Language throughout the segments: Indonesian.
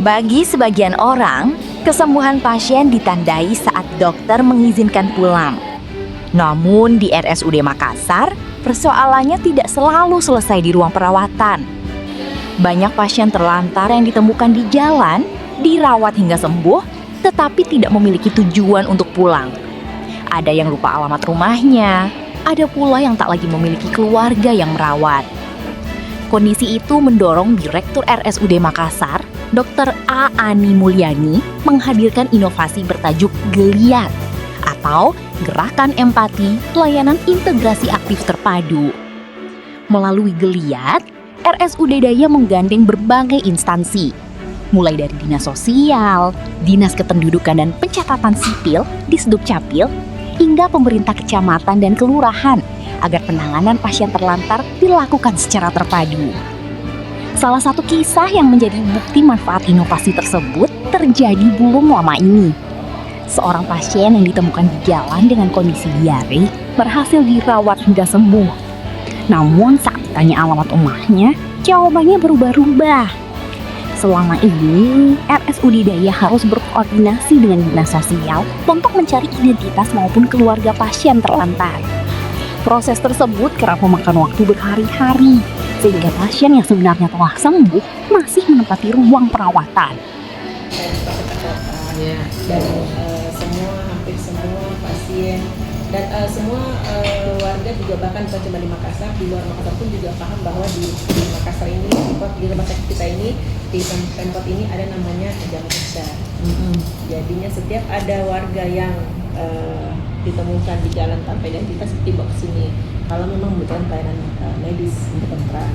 Bagi sebagian orang, kesembuhan pasien ditandai saat dokter mengizinkan pulang. Namun di RSUD Makassar, persoalannya tidak selalu selesai di ruang perawatan. Banyak pasien terlantar yang ditemukan di jalan, dirawat hingga sembuh, tetapi tidak memiliki tujuan untuk pulang. Ada yang lupa alamat rumahnya, ada pula yang tak lagi memiliki keluarga yang merawat. Kondisi itu mendorong Direktur RSUD Makassar, Dr. A. Ani Mulyani, menghadirkan inovasi bertajuk Geliat atau Gerakan Empati Layanan Integrasi Aktif Terpadu. Melalui Geliat, RSUD Daya menggandeng berbagai instansi, mulai dari Dinas Sosial, Dinas Kependudukan dan Pencatatan Sipil, Disdukcapil, hingga pemerintah kecamatan dan kelurahan, agar penanganan pasien terlantar dilakukan secara terpadu. Salah satu kisah yang menjadi bukti manfaat inovasi tersebut terjadi belum lama ini. Seorang pasien yang ditemukan di jalan dengan kondisi diare berhasil dirawat hingga sembuh. Namun saat ditanya alamat rumahnya, jawabannya berubah-ubah. Selama ini, RSUD Daya harus berkoordinasi dengan Dinas Sosial untuk mencari identitas maupun keluarga pasien terlantar. Proses tersebut kerap memakan waktu berhari-hari, sehingga pasien yang sebenarnya telah sembuh masih menempati ruang perawatan. Dan hampir semua pasien dan semua warga juga, bahkan bukan cuma di Makassar, di luar Makassar pun juga paham bahwa di Makassar ini, di rumah sakit kita ini, di Pemkot ini ada namanya jalan besar. Jadinya setiap ada warga yang ditemukan di jalan tanpa identitas dibawa ke sini kalau memang membutuhkan pelayanan medis kedokteran.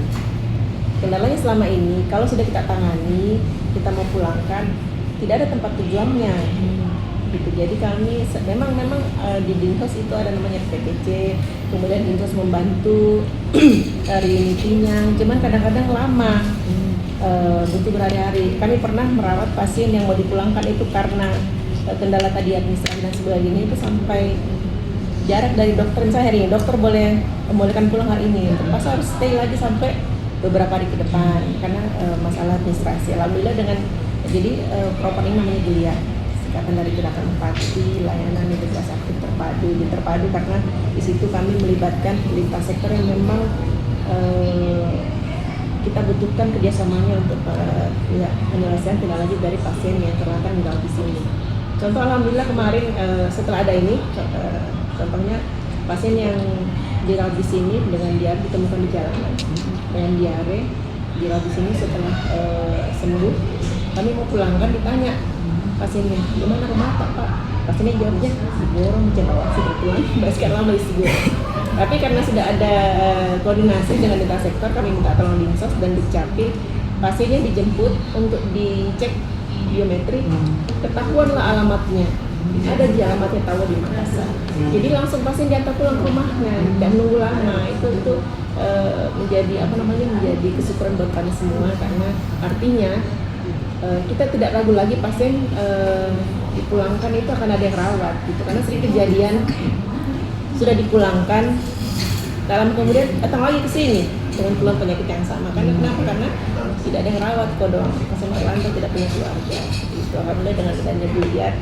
Kendalanya selama ini, kalau sudah kita tangani, kita mau pulangkan, tidak ada tempat tujuannya. Gitu. Jadi kami memang di Dinsos itu ada namanya PPC, kemudian Dinsos membantu reunitinya, cuman kadang-kadang lama, butuh berhari-hari. Kami pernah merawat pasien yang mau dipulangkan itu karena kendala tadi administrasi dan sebagainya, itu sampai jarak dari dokter, misalnya hari ini dokter membolehkan pulang hari ini, pas harus stay lagi sampai beberapa hari ke depan karena masalah administrasi. Alhamdulillah dengan jadi program ini namanya Geliat, singkatan dari Gerakan Empati Layanan Integrasi Aktif Terpadu karena di situ kami melibatkan lintas sektor yang memang kita butuhkan kerjasamanya untuk penyelesaian tindak lanjut dari pasien yang terlantar dirawat di sini. Contoh alhamdulillah kemarin setelah ada ini, contohnya pasien yang dirawat di sini dengan diare ditemukan di jalanan dengan diare dirawat di sini setelah sembuh, kami mau pulangkan ditanya pasiennya gimana rumah Pak? Pasiennya jawabnya Sigorong, Cendrawasih berpulang sekian lama di Sigorong. Tapi karena sudah ada koordinasi dengan lintas sektor, kami minta tolong Dinsos dan Dukcapil, pasiennya dijemput untuk dicek biometri, ketahuanlah alamatnya, ada di alamatnya tahu di Makassar. Jadi langsung pasien diantar pulang ke rumahnya, tidak menunggu lama. Itu menjadi menjadi kesyukuran buat kami semua, karena artinya kita tidak ragu lagi pasien dipulangkan itu akan ada yang rawat gitu. Karena sering kejadian sudah dipulangkan, dalam kemudian datang lagi ke sini dengan keluhan penyakit yang sama. Karena kenapa? Karena tidak ada yang rawat kok doang, pasien terlantar tidak punya keluarga. Itu alhamdulillah dengan adanya Geliat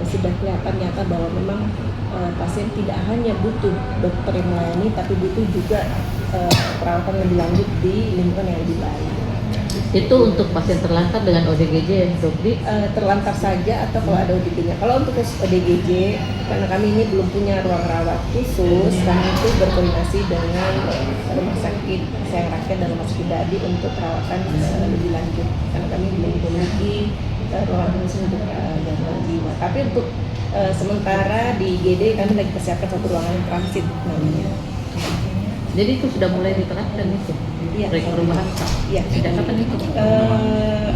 sudah kelihatan nyata bahwa memang pasien tidak hanya butuh dokter yang melayani, tapi butuh juga perawatan yang lebih lanjut di lingkungan yang lebih baik. Itu untuk pasien terlantar dengan ODGJ ya, Dokter? Terlantar saja atau kalau ada ODGJ-nya. Kalau untuk ODGJ, karena kami ini belum punya ruang rawat khusus, kami itu berkoordinasi dengan rumah sakit Sayang Rakyat dan rumah sakit Dadi untuk perawatan lebih lanjut. Karena kami belum memiliki ruang khusus untuk gangguan jiwa. Tapi untuk sementara di IGD kami lagi persiapkan satu ruangan transit namanya. Jadi itu sudah mulai diterapkan itu? Iya. Proyek perubahan? Iya. Sejak kapan itu?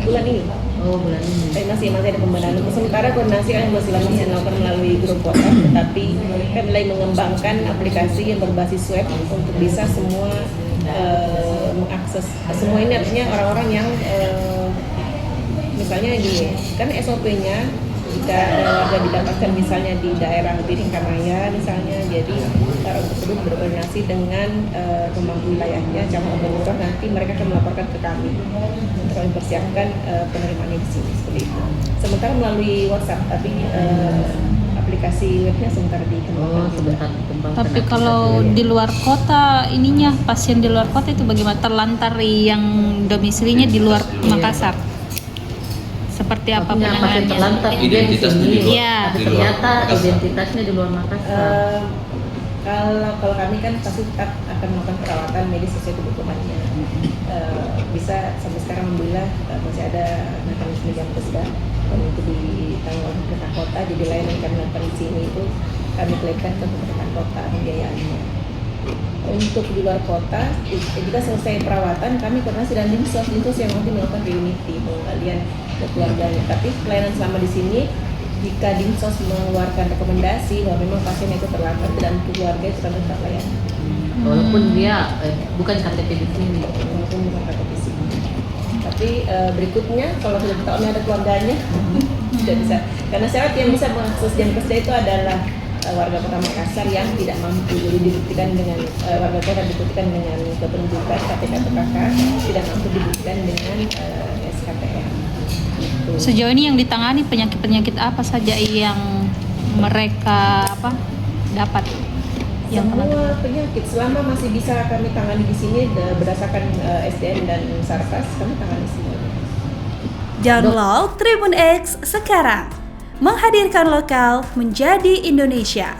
Bulan ini. Oh, bulan ini. Masih ada pembenahan. Sementara koordinasi kan masih dilakukan melalui grup WhatsApp, tetapi kami mulai mengembangkan aplikasi yang berbasis web untuk bisa semua mengakses. Semua ini artinya orang-orang yang misalnya gini, kan SOP-nya jika ada warga didapatkan misalnya di daerah Biringkanaya misalnya, jadi orang tersebut berkoordinasi dengan pemangku wilayahnya, cabang lurah, nanti mereka akan melaporkan ke kami untuk kami persiapkan penerimaannya di sini seperti itu. Sementara melalui WhatsApp, tapi aplikasi webnya sementara dikembangkan. Sebentar dikembangkan. Tapi kalau di luar kota ininya, pasien di luar kota itu bagaimana, terlantar yang domisilinya di luar Makassar? Seperti apa Maksudnya pasien penanganannya? terlantar Identitasnya di luar. Iya. tapi Di luar ternyata Makassar. identitasnya di luar Makassar. Kalau kami kan pasti tetap akan melakukan perawatan medis sesuai kebutuhannya. Bisa sampai sekarang alhamdulillah masih ada mekanisme jam kerja dan itu ditanggung oleh pemerintah kota. Jadi layanan kami lakukan di sini itu kami klaimkan ke pemerintah kota pembiayaannya. Untuk di luar kota, jika selesai perawatan kami koordinasi dan dinsos yang nanti melakukan reunity penggalian ke keluarganya. Tapi pelayanan selama di sini, jika dinsos mengeluarkan rekomendasi bahwa memang pasien itu terlantar dan keluarga itu kami tetap layani. Walaupun dia bukan KTP di sini. Walaupun bukan KTP di sini. Tapi berikutnya kalau sudah ketahuan ada keluarganya tidak bisa. Karena syarat yang bisa mengakses jam kerja itu adalah warga Kota Makassar yang tidak mampu, jadi dibuktikan dengan warga kota dibuktikan dengan kependudukan KTK atau KK, tidak mampu dibuktikan dengan SKTM. Gitu. Sejauh ini yang ditangani penyakit-penyakit apa saja yang mereka dapat? Yang Semua penyakit selama masih bisa kami tangani di sini berdasarkan SDM dan Sarkas, kami tangani semuanya. Download Tribun X sekarang, menghadirkan lokal menjadi Indonesia.